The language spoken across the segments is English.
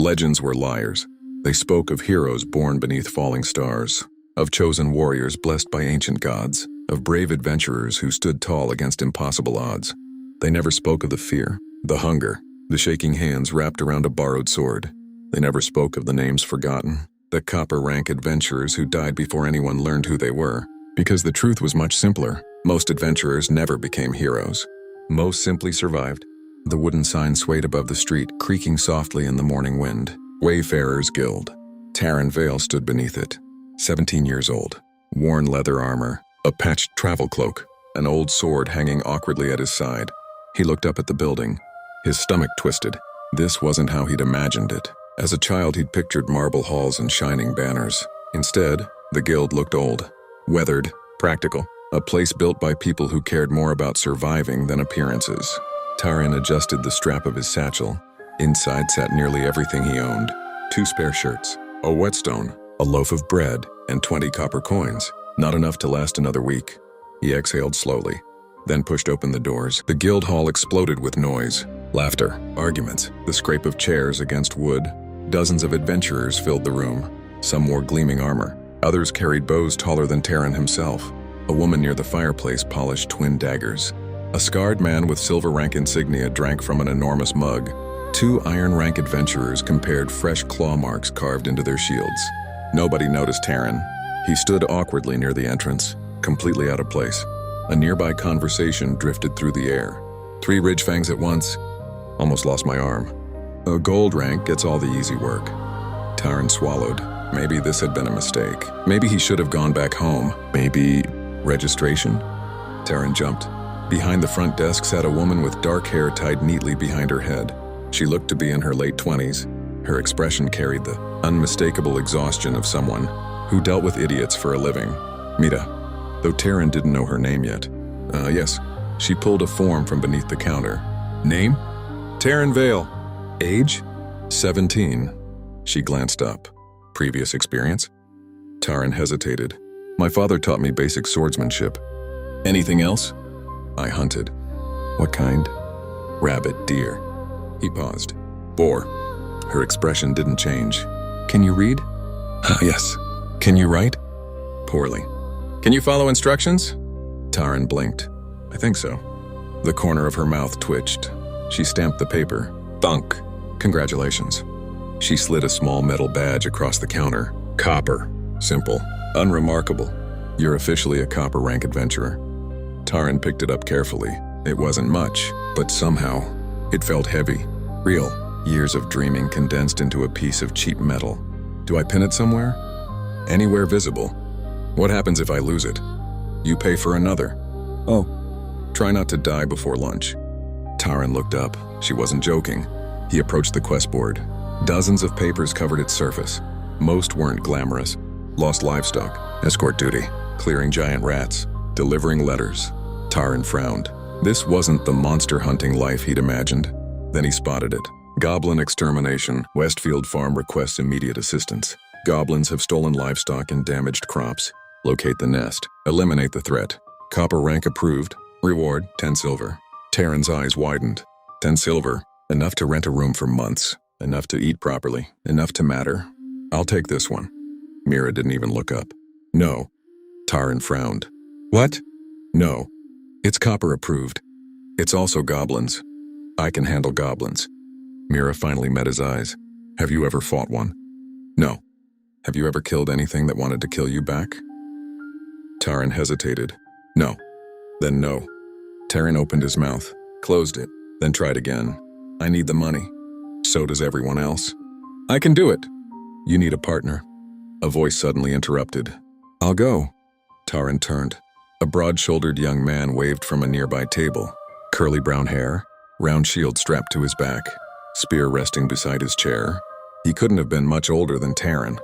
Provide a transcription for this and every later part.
Legends were liars. They spoke of heroes born beneath falling stars, of chosen warriors blessed by ancient gods, of brave adventurers who stood tall against impossible odds. They never spoke of the fear, the hunger, the shaking hands wrapped around a borrowed sword. They never spoke of the names forgotten, the copper-rank adventurers who died before anyone learned who they were. Because the truth was much simpler. Most adventurers never became heroes. Most simply survived. The wooden sign swayed above the street, creaking softly in the morning wind. Wayfarers Guild. Tarin Vale stood beneath it. 17 years old. Worn leather armor, a patched travel cloak, an old sword hanging awkwardly at his side. He looked up at the building. His stomach twisted. This wasn't how he'd imagined it. As a child, he'd pictured marble halls and shining banners. Instead, the guild looked old, weathered, practical. A place built by people who cared more about surviving than appearances. Tarin adjusted the strap of his satchel. Inside sat nearly everything he owned. 2 spare shirts, a whetstone, a loaf of bread, and 20 copper coins. Not enough to last another week. He exhaled slowly, then pushed open the doors. The guild hall exploded with noise. Laughter, arguments, the scrape of chairs against wood. Dozens of adventurers filled the room. Some wore gleaming armor. Others carried bows taller than Tarin himself. A woman near the fireplace polished twin daggers. A scarred man with silver rank insignia drank from an enormous mug. 2 iron rank adventurers compared fresh claw marks carved into their shields. Nobody noticed Tarin. He stood awkwardly near the entrance, completely out of place. A nearby conversation drifted through the air. 3 Ridgefangs at once. Almost lost my arm. A gold rank gets all the easy work. Tarin swallowed. Maybe this had been a mistake. Maybe he should have gone back home. Maybe registration? Tarin jumped. Behind the front desk sat a woman with dark hair tied neatly behind her head. She looked to be in her late 20s. Her expression carried the unmistakable exhaustion of someone who dealt with idiots for a living. Mita, though Tarin didn't know her name yet. Yes. She pulled a form from beneath the counter. Name? Tarin Vale. Age? 17. She glanced up. Previous experience? Tarin hesitated. My father taught me basic swordsmanship. Anything else? I hunted. What kind? Rabbit, deer. He paused. Boar. Her expression didn't change. Can you read? Yes. Can you write? Poorly. Can you follow instructions? Tarin blinked. I think so. The corner of her mouth twitched. She stamped the paper. Thunk. Congratulations. She slid a small metal badge across the counter. Copper. Simple. Unremarkable. You're officially a copper rank adventurer. Tarin picked it up carefully. It wasn't much, but somehow, it felt heavy. Real. Years of dreaming condensed into a piece of cheap metal. Do I pin it somewhere? Anywhere visible. What happens if I lose it? You pay for another. Oh. Try not to die before lunch. Tarin looked up. She wasn't joking. He approached the quest board. Dozens of papers covered its surface. Most weren't glamorous. Lost livestock, escort duty, clearing giant rats, delivering letters. Tarin frowned. This wasn't the monster hunting life he'd imagined. Then he spotted it. Goblin extermination. Westfield Farm requests immediate assistance. Goblins have stolen livestock and damaged crops. Locate the nest. Eliminate the threat. Copper rank approved. Reward, 10 silver. Tarin's eyes widened. 10 silver. Enough to rent a room for months. Enough to eat properly. Enough to matter. I'll take this one. Mira didn't even look up. No. Tarin frowned. What? No. It's copper approved. It's also goblins. I can handle goblins. Mira finally met his eyes. Have you ever fought one? No. Have you ever killed anything that wanted to kill you back? Tarin hesitated. No. Then no. Tarin opened his mouth, closed it, then tried again. I need the money. So does everyone else. I can do it. You need a partner. A voice suddenly interrupted. I'll go. Tarin turned. A broad-shouldered young man waved from a nearby table. Curly brown hair, round shield strapped to his back, spear resting beside his chair. He couldn't have been much older than Tarin.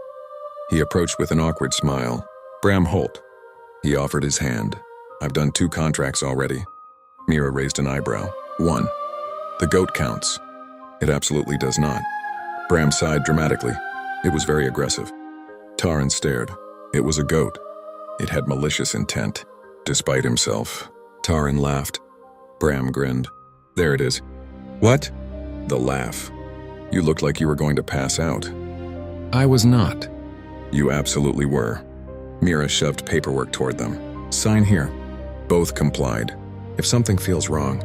He approached with an awkward smile. Bram Holt. He offered his hand. I've done 2 contracts already. Mira raised an eyebrow. 1. The goat counts. It absolutely does not. Bram sighed dramatically. It was very aggressive. Tarin stared. It was a goat. It had malicious intent. Despite himself. Tarin laughed. Bram grinned. There it is. What? The laugh. You looked like you were going to pass out. I was not. You absolutely were. Mira shoved paperwork toward them. Sign here. Both complied. If something feels wrong.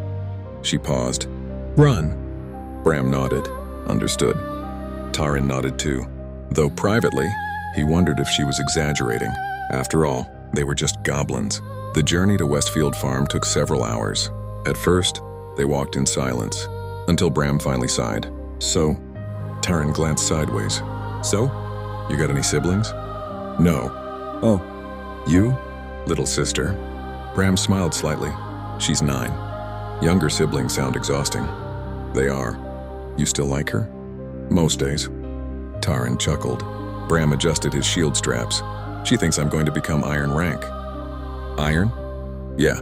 She paused. Run. Bram nodded. Understood. Tarin nodded too, though privately, he wondered if she was exaggerating. After all, they were just goblins. The journey to Westfield Farm took several hours. At first, they walked in silence, until Bram finally sighed. So? Tarin glanced sideways. So? You got any siblings? No. Oh. You? Little sister. Bram smiled slightly. She's 9. Younger siblings sound exhausting. They are. You still like her? Most days. Tarin chuckled. Bram adjusted his shield straps. She thinks I'm going to become Iron rank. Iron? Yeah.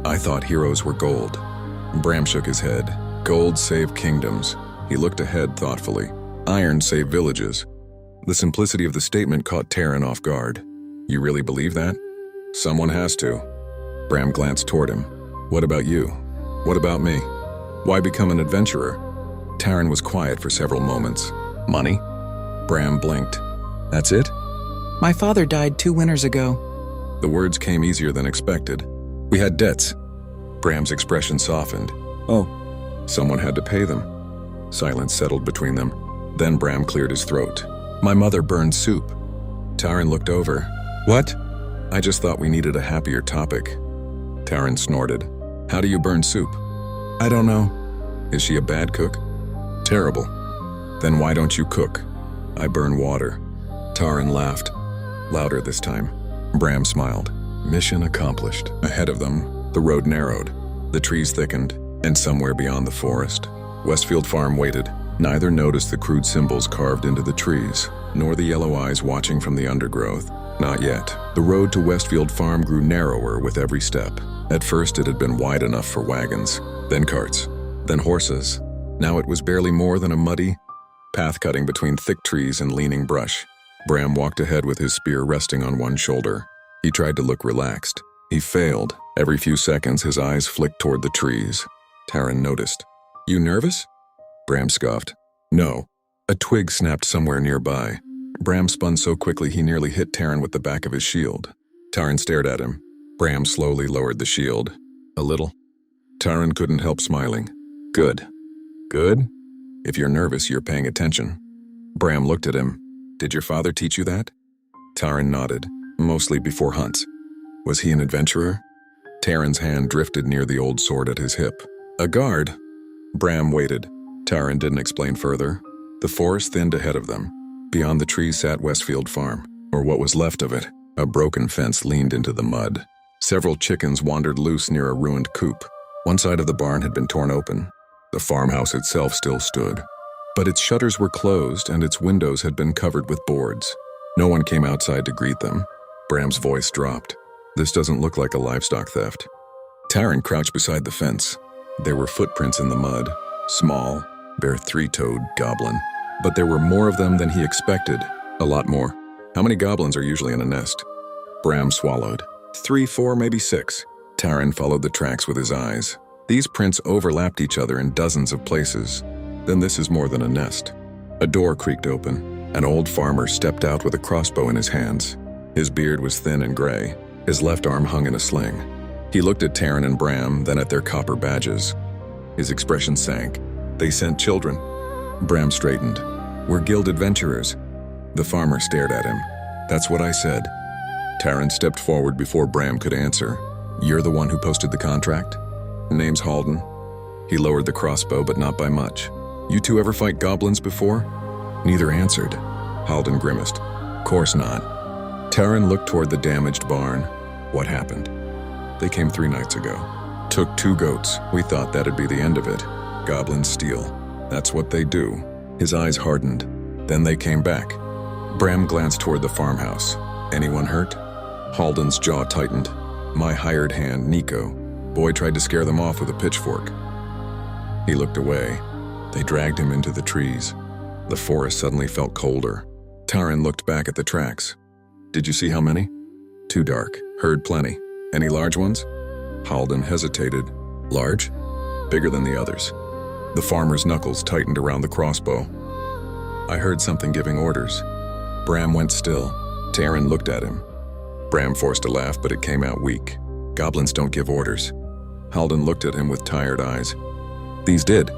I thought heroes were gold. Bram shook his head. Gold save kingdoms. He looked ahead thoughtfully. Iron save villages. The simplicity of the statement caught Tarin off guard. You really believe that? Someone has to. Bram glanced toward him. What about you? What about me? Why become an adventurer? Tarin was quiet for several moments. Money? Bram blinked. That's it? My father died 2 winters ago. The words came easier than expected. We had debts. Bram's expression softened. Oh, someone had to pay them. Silence settled between them. Then Bram cleared his throat. My mother burned soup. Tarin looked over. What? I just thought we needed a happier topic. Tarin snorted. How do you burn soup? I don't know. Is she a bad cook? Terrible. Then why don't you cook? I burn water. Tarin laughed. Louder this time. Bram smiled. Mission accomplished. Ahead of them, the road narrowed. The trees thickened, and somewhere beyond the forest, Westfield Farm waited. Neither noticed the crude symbols carved into the trees, nor the yellow eyes watching from the undergrowth. Not yet. The road to Westfield Farm grew narrower with every step. At first it had been wide enough for wagons, then carts, then horses. Now it was barely more than a muddy path cutting between thick trees and leaning brush. Bram walked ahead with his spear resting on one shoulder. He tried to look relaxed. He failed. Every few seconds his eyes flicked toward the trees. Tarin noticed. You nervous? Bram scoffed. No. A twig snapped somewhere nearby. Bram spun so quickly he nearly hit Tarin with the back of his shield. Tarin stared at him. Bram slowly lowered the shield. A little. Tarin couldn't help smiling. Good. Good? If you're nervous, you're paying attention. Bram looked at him. Did your father teach you that? Tarin nodded. Mostly before hunts. Was he an adventurer? Tarin's hand drifted near the old sword at his hip. A guard. Bram waited. Tarin didn't explain further. The forest thinned ahead of them. Beyond the trees sat Westfield Farm, or what was left of it. A broken fence leaned into the mud. Several chickens wandered loose near a ruined coop. One side of the barn had been torn open. The farmhouse itself still stood, but its shutters were closed and its windows had been covered with boards. No one came outside to greet them. Bram's voice dropped. This doesn't look like a livestock theft. Tarin crouched beside the fence. There were footprints in the mud. Small, bare 3-toed goblin. But there were more of them than he expected. A lot more. How many goblins are usually in a nest? Bram swallowed. 3, 4, maybe 6. Tarin followed the tracks with his eyes. These prints overlapped each other in dozens of places. Then this is more than a nest. A door creaked open. An old farmer stepped out with a crossbow in his hands. His beard was thin and gray. His left arm hung in a sling. He looked at Tarin and Bram, then at their copper badges. His expression sank. They sent children. Bram straightened. We're guild adventurers. The farmer stared at him. That's what I said. Tarin stepped forward before Bram could answer. You're the one who posted the contract? Name's Halden. He lowered the crossbow, but not by much. You two ever fight goblins before? Neither answered. Halden grimaced. Course not. Tarin looked toward the damaged barn. What happened? They came 3 nights ago. Took 2 goats. We thought that'd be the end of it. Goblins steal. That's what they do. His eyes hardened. Then they came back. Bram glanced toward the farmhouse. Anyone hurt? Halden's jaw tightened. My hired hand, Nico. Boy tried to scare them off with a pitchfork. He looked away. They dragged him into the trees. The forest suddenly felt colder. Tarin looked back at the tracks. Did you see how many? Too dark. Heard plenty. Any large ones? Halden hesitated. Large? Bigger than the others. The farmer's knuckles tightened around the crossbow. I heard something giving orders. Bram went still. Tarin looked at him. Bram forced a laugh, but it came out weak. Goblins don't give orders. Halden looked at him with tired eyes. These did.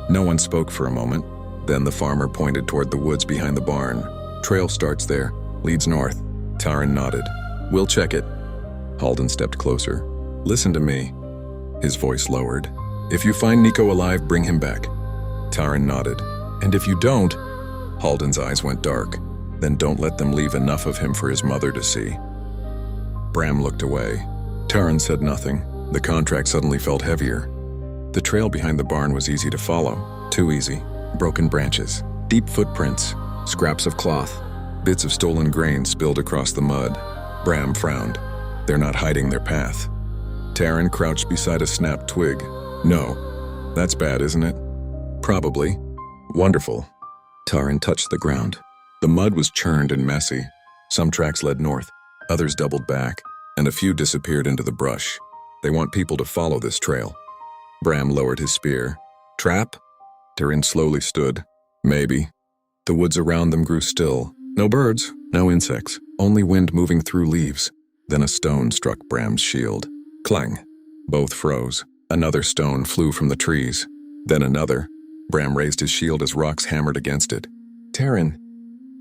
No one spoke for a moment. Then the farmer pointed toward the woods behind the barn. Trail starts there, leads north. Tarin nodded. We'll check it. Halden stepped closer. Listen to me. His voice lowered. If you find Nico alive, bring him back. Tarin nodded. And if you don't... Halden's eyes went dark. Then don't let them leave enough of him for his mother to see. Bram looked away. Tarin said nothing. The contract suddenly felt heavier. The trail behind the barn was easy to follow. Too easy. Broken branches, deep footprints, scraps of cloth, bits of stolen grain spilled across the mud. Bram frowned. They're not hiding their path. Tarin crouched beside a snapped twig. No. That's bad, isn't it? Probably. Wonderful. Tarin touched the ground. The mud was churned and messy. Some tracks led north, others doubled back, and a few disappeared into the brush. They want people to follow this trail. Bram lowered his spear. Trap? Tarin slowly stood. Maybe. The woods around them grew still. No birds, no insects, only wind moving through leaves. Then a stone struck Bram's shield. Clang. Both froze. Another stone flew from the trees. Then another. Bram raised his shield as rocks hammered against it. Tarin,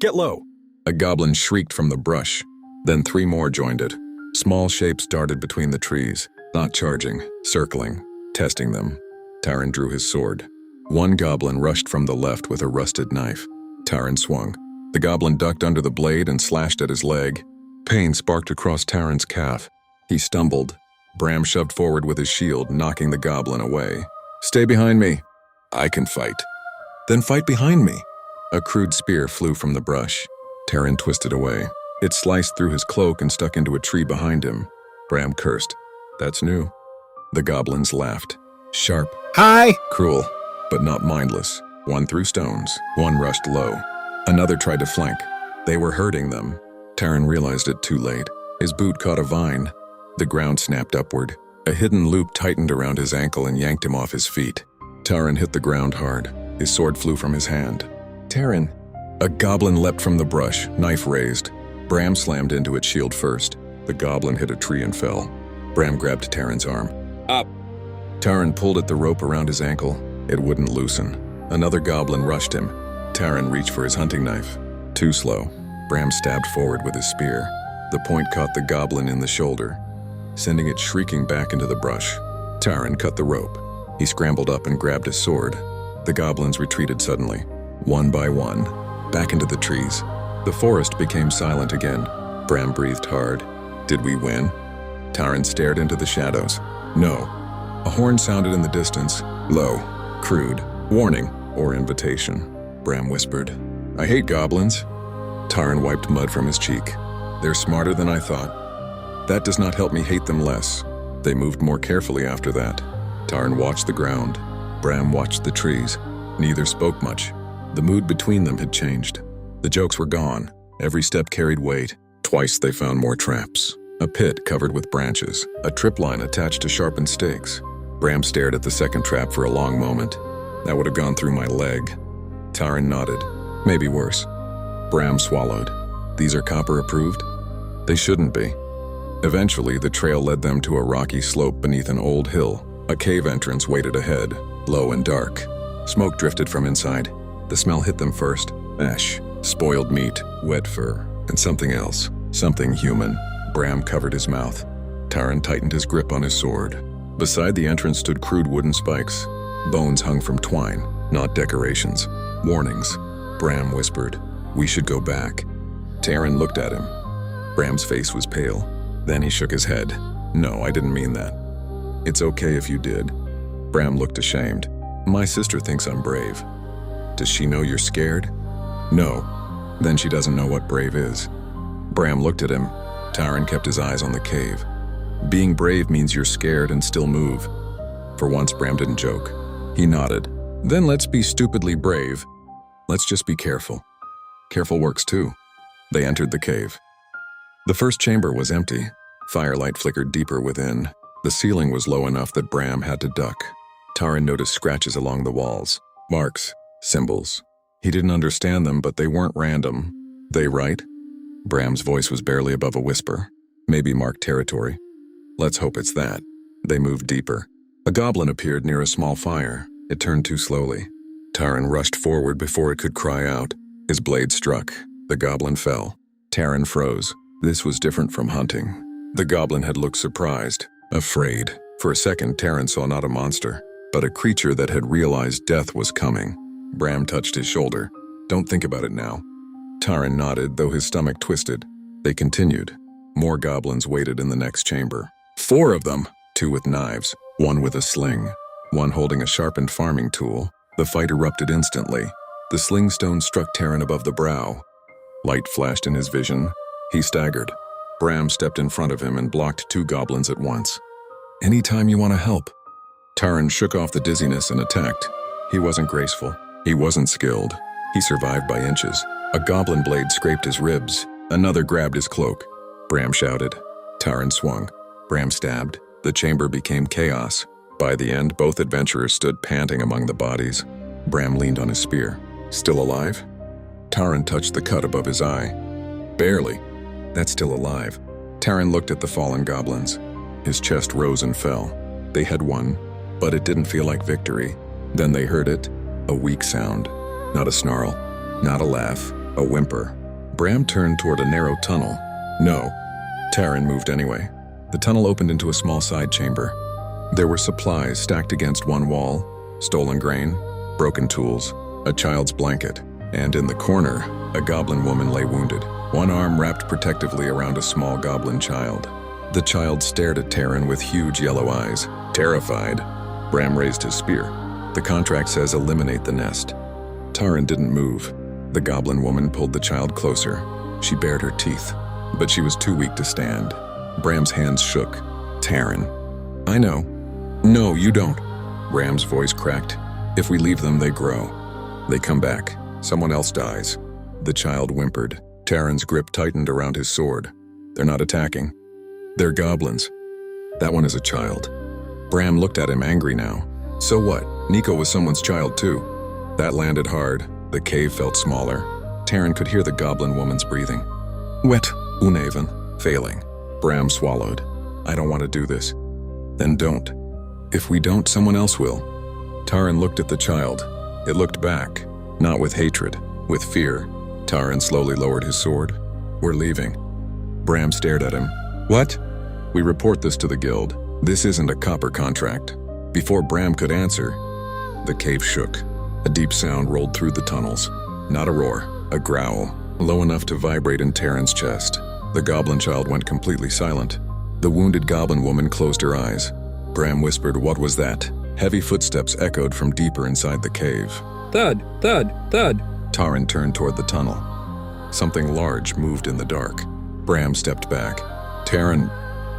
get low! A goblin shrieked from the brush. Then 3 more joined it. Small shapes darted between the trees, not charging, circling, testing them. Tarin drew his sword. One goblin rushed from the left with a rusted knife. Tarin swung. The goblin ducked under the blade and slashed at his leg. Pain sparked across Tarin's calf. He stumbled. Bram shoved forward with his shield, knocking the goblin away. Stay behind me. I can fight. Then fight behind me. A crude spear flew from the brush. Tarin twisted away. It sliced through his cloak and stuck into a tree behind him. Bram cursed. That's new. The goblins laughed. Sharp. Hi! Cruel, but not mindless. One threw stones. One rushed low. Another tried to flank. They were hurting them. Tarin realized it too late. His boot caught a vine. The ground snapped upward. A hidden loop tightened around his ankle and yanked him off his feet. Tarin hit the ground hard. His sword flew from his hand. Tarin. A goblin leapt from the brush, knife raised. Bram slammed into its shield first. The goblin hit a tree and fell. Bram grabbed Tarin's arm. Up! Tarin pulled at the rope around his ankle. It wouldn't loosen. Another goblin rushed him. Tarin reached for his hunting knife. Too slow. Bram stabbed forward with his spear. The point caught the goblin in the shoulder, sending it shrieking back into the brush. Tarin cut the rope. He scrambled up and grabbed his sword. The goblins retreated suddenly, one by one, back into the trees. The forest became silent again. Bram breathed hard. Did we win? Tarin stared into the shadows. No. A horn sounded in the distance, low, crude, warning or invitation. Bram whispered, I hate goblins. Tarin wiped mud from his cheek. They're smarter than I thought. That does not help me hate them less. They moved more carefully after that. Tarin watched the ground. Bram watched the trees. Neither spoke much. The mood between them had changed. The jokes were gone. Every step carried weight. Twice they found more traps. A pit covered with branches. A tripline attached to sharpened stakes. Bram stared at the second trap for a long moment. That would have gone through my leg. Tarin nodded. Maybe worse. Bram swallowed. These are copper approved? They shouldn't be. Eventually, the trail led them to a rocky slope beneath an old hill. A cave entrance waited ahead, low and dark. Smoke drifted from inside. The smell hit them first. Ash, spoiled meat, wet fur, and something else. Something human. Bram covered his mouth. Tarin tightened his grip on his sword. Beside the entrance stood crude wooden spikes. Bones hung from twine, not decorations. Warnings. Bram whispered, we should go back. Tarin looked at him. Bram's face was pale. Then he shook his head. No, I didn't mean that. It's okay if you did. Bram looked ashamed. My sister thinks I'm brave. Does she know you're scared? No. Then she doesn't know what brave is. Bram looked at him. Tarin kept his eyes on the cave. Being brave means you're scared and still move. For once, Bram didn't joke. He nodded. Then let's be stupidly brave. Let's just be careful. Careful works too. They entered the cave. The first chamber was empty. Firelight flickered deeper within. The ceiling was low enough that Bram had to duck. Tarin noticed scratches along the walls. Marks. Symbols. He didn't understand them, but they weren't random. They right? Bram's voice was barely above a whisper. Maybe marked territory. Let's hope it's that. They moved deeper. A goblin appeared near a small fire. It turned too slowly. Tarin rushed forward before it could cry out. His blade struck. The goblin fell. Tarin froze. This was different from hunting. The goblin had looked surprised, afraid. For a second, Tarin saw not a monster, but a creature that had realized death was coming. Bram touched his shoulder. Don't think about it now. Tarin nodded, though his stomach twisted. They continued. More goblins waited in the next chamber. 4 of them, 2 with knives, 1 with a sling, 1 holding a sharpened farming tool. The fight erupted instantly. The sling stone struck Tarin above the brow. Light flashed in his vision. He staggered. Bram stepped in front of him and blocked 2 goblins at once. Anytime you want to help. Tarin shook off the dizziness and attacked. He wasn't graceful. He wasn't skilled. He survived by inches. A goblin blade scraped his ribs. Another grabbed his cloak. Bram shouted. Tarin swung. Bram stabbed. The chamber became chaos. By the end, both adventurers stood panting among the bodies. Bram leaned on his spear. Still alive? Tarin touched the cut above his eye. Barely. That's still alive. Tarin looked at the fallen goblins. His chest rose and fell. They had won, but it didn't feel like victory. Then they heard it. A weak sound. Not a snarl. Not a laugh. A whimper. Bram turned toward a narrow tunnel. No. Tarin moved anyway. The tunnel opened into a small side chamber. There were supplies stacked against one wall, stolen grain, broken tools, a child's blanket, and in the corner, a goblin woman lay wounded, one arm wrapped protectively around a small goblin child. The child stared at Tarin with huge yellow eyes. Terrified, Bram raised his spear. The contract says eliminate the nest. Tarin didn't move. The goblin woman pulled the child closer. She bared her teeth, but she was too weak to stand. Bram's hands shook. Tarin. I know. No, you don't. Bram's voice cracked. If we leave them, they grow. They come back. Someone else dies. The child whimpered. Tarin's grip tightened around his sword. They're not attacking. They're goblins. That one is a child. Bram looked at him angry now. So what? Nico was someone's child too. That landed hard. The cave felt smaller. Tarin could hear the goblin woman's breathing. Wet. Uneven. Failing. Bram swallowed. I don't want to do this. Then don't. If we don't, someone else will. Tarin looked at the child. It looked back, not with hatred, with fear. Tarin slowly lowered his sword. We're leaving. Bram stared at him. What? We report this to the guild. This isn't a copper contract. Before Bram could answer, the cave shook. A deep sound rolled through the tunnels. Not a roar, a growl, low enough to vibrate in Tarin's chest. The goblin child went completely silent. The wounded goblin woman closed her eyes. Bram whispered, what was that? Heavy footsteps echoed from deeper inside the cave. Thud, thud, thud. Tarin turned toward the tunnel. Something large moved in the dark. Bram stepped back. Tarin,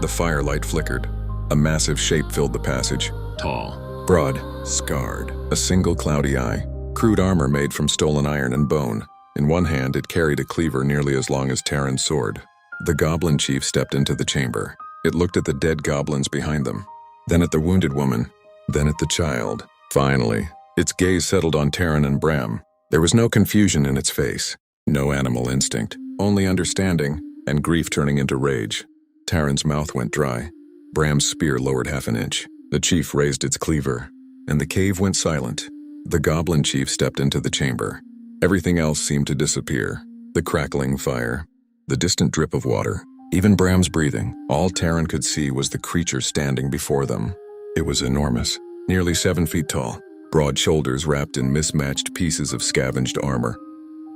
the firelight flickered. A massive shape filled the passage. Tall. Broad, scarred, a single cloudy eye. Crude armor made from stolen iron and bone. In one hand, it carried a cleaver nearly as long as Tarin's sword. The goblin chief stepped into the chamber. It looked at the dead goblins behind them, then at the wounded woman, then at the child. Finally, its gaze settled on Tarin and Bram. There was no confusion in its face, no animal instinct, only understanding and grief turning into rage. Tarin's mouth went dry. Bram's spear lowered half an inch. The chief raised its cleaver, and the cave went silent. The goblin chief stepped into the chamber. Everything else seemed to disappear. The crackling fire, the distant drip of water, even Bram's breathing. All Tarin could see was the creature standing before them. It was enormous, nearly 7 feet tall, broad shoulders wrapped in mismatched pieces of scavenged armor.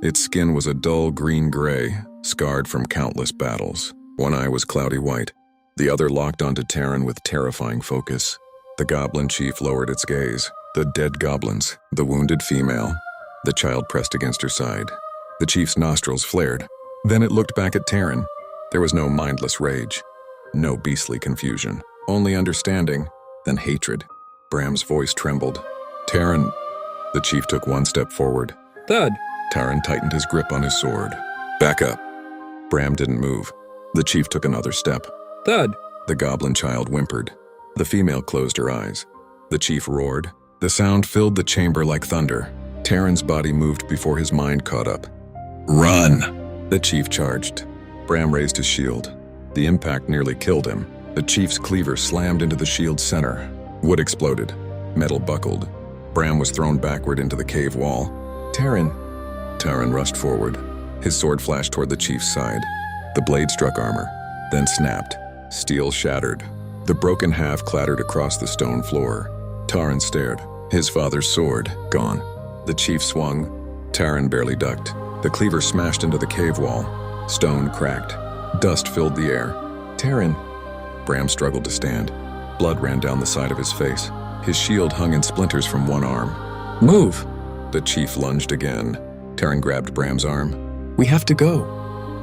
Its skin was a dull green-gray, scarred from countless battles. One eye was cloudy white, the other locked onto Tarin with terrifying focus. The goblin chief lowered its gaze. The dead goblins, the wounded female. The child pressed against her side. The chief's nostrils flared. Then it looked back at Tarin. There was no mindless rage, no beastly confusion, only understanding, then hatred. Bram's voice trembled. Tarin. The chief took one step forward. Thud. Tarin tightened his grip on his sword. Back up. Bram didn't move. The chief took another step. Thud. The goblin child whimpered. The female closed her eyes. the chief roared. The sound filled the chamber like thunder. Tarin's body moved before his mind caught up. "Run!" the chief charged. Bram raised his shield. The impact nearly killed him. The chief's cleaver slammed into the shield's center. Wood exploded. Metal buckled. Bram was thrown backward into the cave wall. "Tarin!" Tarin rushed forward. His sword flashed toward the chief's side. The blade struck armor, then snapped. Steel shattered. The broken half clattered across the stone floor. Tarin stared. His father's sword, gone. The chief swung. Tarin barely ducked. The cleaver smashed into the cave wall. Stone cracked. Dust filled the air. "Tarin!" Bram struggled to stand. Blood ran down the side of his face. His shield hung in splinters from one arm. Move! The chief lunged again. Tarin grabbed Bram's arm. We have to go.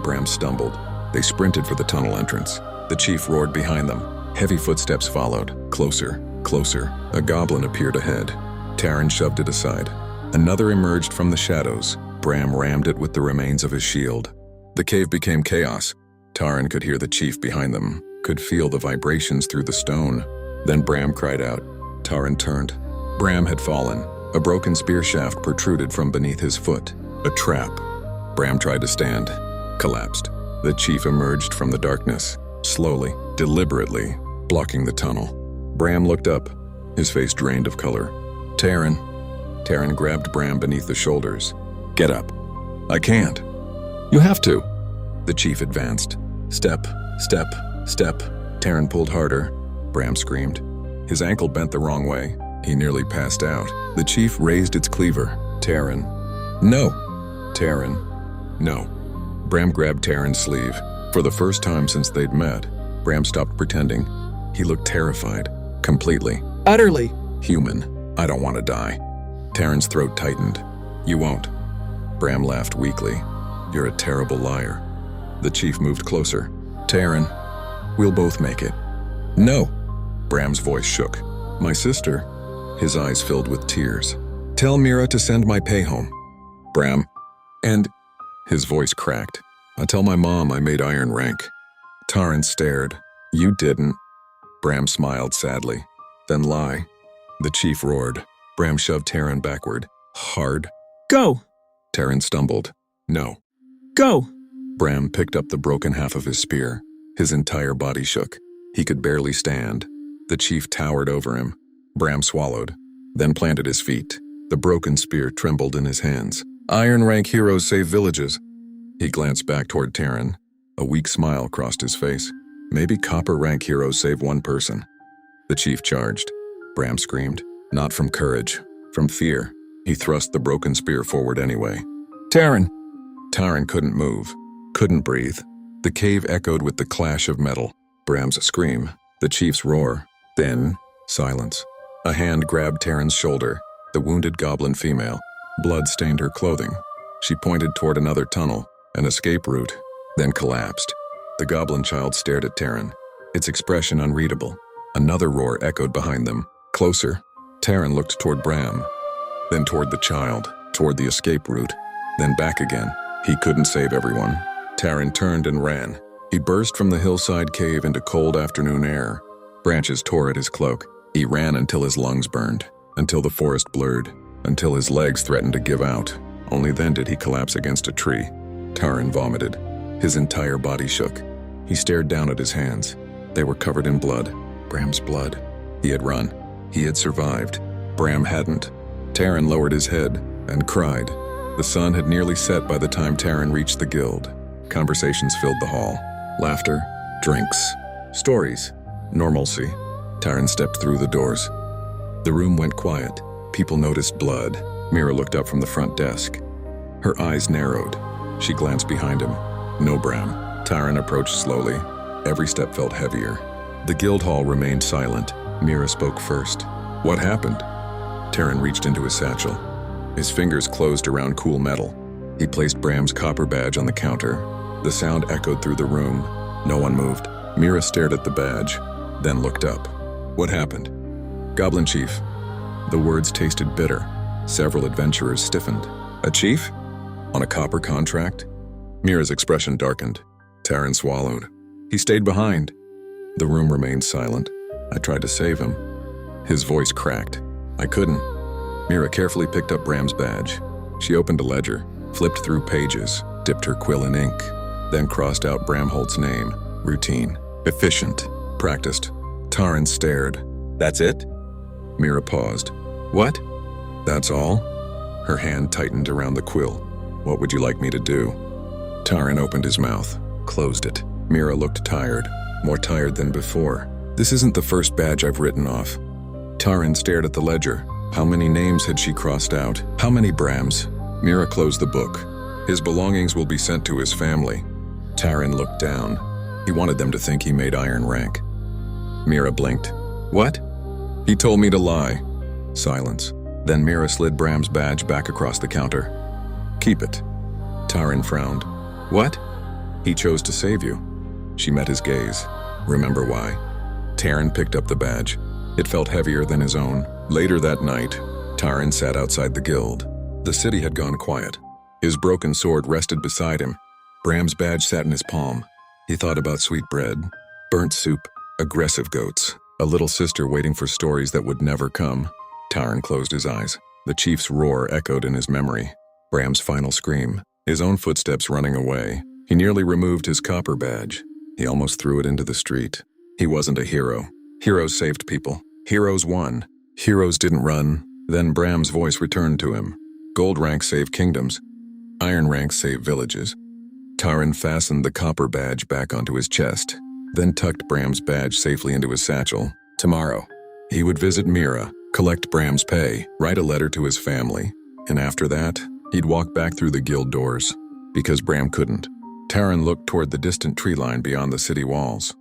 Bram stumbled. They sprinted for the tunnel entrance. The chief roared behind them. Heavy footsteps followed. Closer, closer. A goblin appeared ahead. Tarin shoved it aside. Another emerged from the shadows. Bram rammed it with the remains of his shield. The cave became chaos. Tarin could hear the chief behind them, could feel the vibrations through the stone. Then Bram cried out. Tarin turned. Bram had fallen. A broken spear shaft protruded from beneath his foot. A trap. Bram tried to stand. Collapsed. The chief emerged from the darkness, slowly, deliberately, blocking the tunnel. Bram looked up, his face drained of color. "Tarin." Tarin grabbed Bram beneath the shoulders. "Get up." "I can't." You have to. The chief advanced. Step, step, step. Tarin pulled harder. Bram screamed. His ankle bent the wrong way. He nearly passed out. The chief raised its cleaver. Tarin. "No." Tarin. "No." Bram grabbed Tarin's sleeve. For the first time since they'd met, Bram stopped pretending. He looked terrified. Completely. Utterly. Human. "I don't want to die." Tarin's throat tightened. "You won't." Bram laughed weakly. "You're a terrible liar." The chief moved closer. "Tarin, we'll both make it." "No." Bram's voice shook. "My sister." His eyes filled with tears. "Tell Mira to send my pay home." "Bram." "And..." His voice cracked. "I tell my mom I made iron rank." Tarin stared. "You didn't." Bram smiled sadly. "Then lie." The chief roared. Bram shoved Tarin backward. Hard. Go! Tarin stumbled. "No." Go! Bram picked up the broken half of his spear. His entire body shook. He could barely stand. The chief towered over him. Bram swallowed, then planted his feet. The broken spear trembled in his hands. "Iron rank heroes save villages." He glanced back toward Tarin. A weak smile crossed his face. "Maybe copper rank heroes save one person." The chief charged. Bram screamed. Not from courage, from fear. He thrust the broken spear forward anyway. Tarin! Tarin couldn't move, couldn't breathe. The cave echoed with the clash of metal. Bram's scream, the chief's roar. Then, silence. A hand grabbed Tarin's shoulder, the wounded goblin female. Blood stained her clothing. She pointed toward another tunnel, an escape route, then collapsed. The goblin child stared at Tarin, its expression unreadable. Another roar echoed behind them. Closer. Tarin looked toward Bram, then toward the child, toward the escape route, then back again. He couldn't save everyone. Tarin turned and ran. He burst from the hillside cave into cold afternoon air. Branches tore at his cloak. He ran until his lungs burned, until the forest blurred, until his legs threatened to give out. Only then did he collapse against a tree. Tarin vomited. His entire body shook. He stared down at his hands. They were covered in blood. Bram's blood. He had run. He had survived. Bram hadn't. Tarin lowered his head and cried. The sun had nearly set by the time Tarin reached the guild. Conversations filled the hall. Laughter, drinks, stories, normalcy. Tarin stepped through the doors. The room went quiet. People noticed blood. Mira looked up from the front desk. Her eyes narrowed. She glanced behind him. No Bram. Tarin approached slowly. Every step felt heavier. The guild hall remained silent. Mira spoke first. "What happened?" Tarin reached into his satchel. His fingers closed around cool metal. He placed Bram's copper badge on the counter. The sound echoed through the room. No one moved. Mira stared at the badge, then looked up. "What happened?" "Goblin chief." The words tasted bitter. Several adventurers stiffened. "A chief? On a copper contract?" Mira's expression darkened. Tarin swallowed. "He stayed behind." The room remained silent. "I tried to save him." His voice cracked. I couldn't. Mira carefully picked up Bram's badge. She opened a ledger, flipped through pages, dipped her quill in ink, then crossed out Bramholt's name. Routine. Efficient. Practiced. Tarin stared. That's it? Mira paused. What? That's all? Her hand tightened around the quill. What would you like me to do? Tarin opened his mouth, closed it. Mira looked tired, more tired than before. This isn't the first badge I've written off. Tarin stared at the ledger. How many names had she crossed out? How many Brams? Mira closed the book. His belongings will be sent to his family. Tarin looked down. He wanted them to think he made iron rank. Mira blinked. What? He told me to lie. Silence. Then Mira slid Bram's badge back across the counter. Keep it. Tarin frowned. What? He chose to save you. She met his gaze. Remember why? Tarin picked up the badge. It felt heavier than his own. Later that night, Tarin sat outside the guild. The city had gone quiet. His broken sword rested beside him. Bram's badge sat in his palm. He thought about sweet bread, burnt soup, aggressive goats, a little sister waiting for stories that would never come. Tarin closed his eyes. The chief's roar echoed in his memory. Bram's final scream, his own footsteps running away. He nearly removed his copper badge. He almost threw it into the street. He wasn't a hero. Heroes saved people. Heroes won. Heroes didn't run. Then Bram's voice returned to him. Gold ranks save kingdoms. Iron ranks save villages. Tarin fastened the copper badge back onto his chest, then tucked Bram's badge safely into his satchel. Tomorrow, he would visit Mira, collect Bram's pay, write a letter to his family, and after that, he'd walk back through the guild doors. Because Bram couldn't. Tarin looked toward the distant tree line beyond the city walls.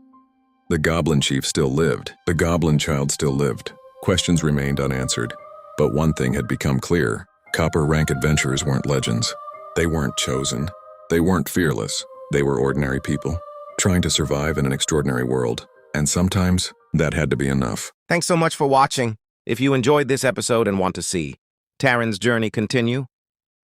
The goblin chief still lived. The goblin child still lived. Questions remained unanswered. But one thing had become clear. Copper rank adventurers weren't legends. They weren't chosen. They weren't fearless. They were ordinary people, trying to survive in an extraordinary world. And sometimes, that had to be enough. Thanks so much for watching. If you enjoyed this episode and want to see Tarin's journey continue,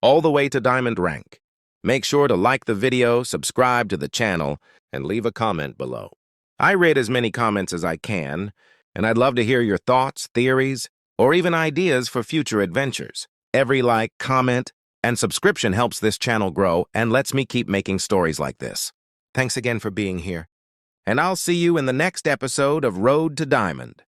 all the way to Diamond Rank, make sure to like the video, subscribe to the channel, and leave a comment below. I read as many comments as I can, and I'd love to hear your thoughts, theories, or even ideas for future adventures. Every like, comment, and subscription helps this channel grow and lets me keep making stories like this. Thanks again for being here, and I'll see you in the next episode of Road to Diamond.